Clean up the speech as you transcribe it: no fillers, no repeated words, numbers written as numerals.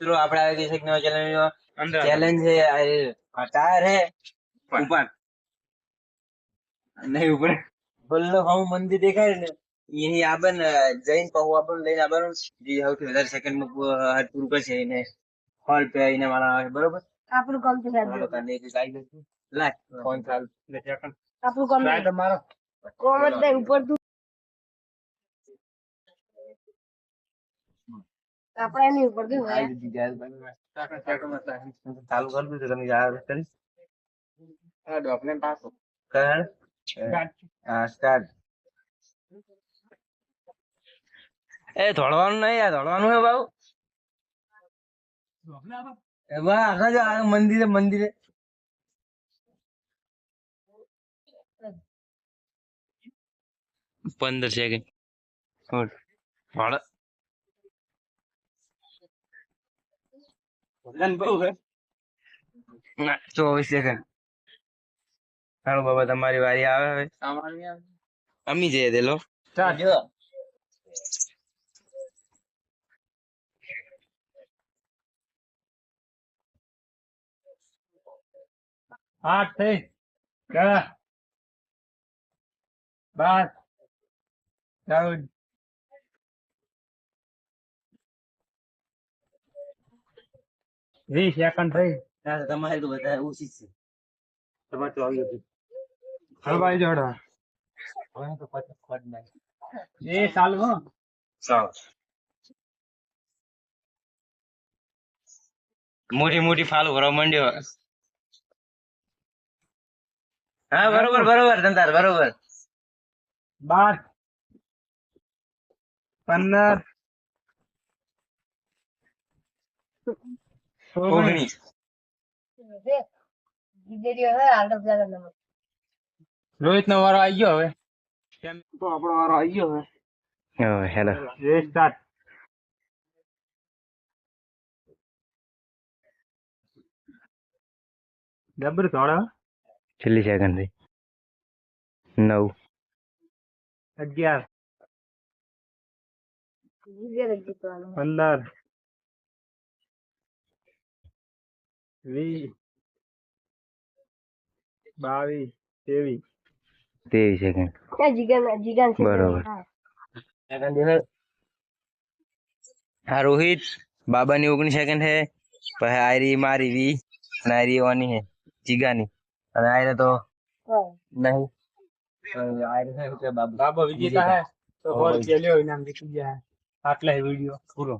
મિત્રો આપણે આવી ગઈ છે નવા ચેલેન્જ છે ટાયર है ऊपर नहीं ऊपर બોલો હું મંદિર દેખાય ને यही આપન જૈન પહુ આપન લઈને આવવાનું જે સૌથી વધારે સેકન્ડ માં પૂરું કરશે એને હોલ પે આવીને વાળા આવે બરોબર આપણું કામ તો સાહેબ તને એક ગાઈ દે લાય ફોન ચાલુ લે સેકન્ડ આપણું કામ ટ્રાય તો મારો કોમ જ દે ઉપર તું આપણે એની ઉપર દે ચાલુ કરી દીધું તમે યાર કરી હા ડોક્યુમેન્ટ પાસ કર હા સ્ટાર્ટ એ ધોળવાનું નહીં આ ધોળવાનું હે બાબુ એમાં આગળ જો આ મંદિરે મંદિરે 15 સેકન્ડ છોડ ભાળ બહુ હે ના 24 સેકન્ડ હાલો બાબા તમારી વારી આવે હવે અમી જઈએ દે લો સ્ટાર્ટ જો 8 થઈ 10 12 14 20 સેકન્ડ થઈ તમારે તો વધારે ઓછી છે તમારે તો આવી ગયું હલવાઈ જોડો હવે તો પછી ખોટ નાખ એ ચાલુ હો ચાલ મોટી મોટી ફાલું ભરવા માંડ્યો હા બરોબર બરોબર ધંધાર બરોબર 12 15 19 રોહિત નો વારો આવી ગયો હવે તો આપણો વારો આવી ગયો હવે હેલો સ્ટાર્ટ ડબલ થોડા છેલ્લી સેકન્ડ થઈ 9 11 15 20 22 23 સેકન્ડ બરોબર હા રોહિત બાબાની 19 સેકન્ડ હે પછી આયરી મારી 20 અને આયરી ઓની હે જીગાની અને આયરે તો નહીં આયરે છે બાબા વિજેતા હે તો ₹100 લ્યો ઇનામ જીતી ગયા આટલા વિડિયો પૂરો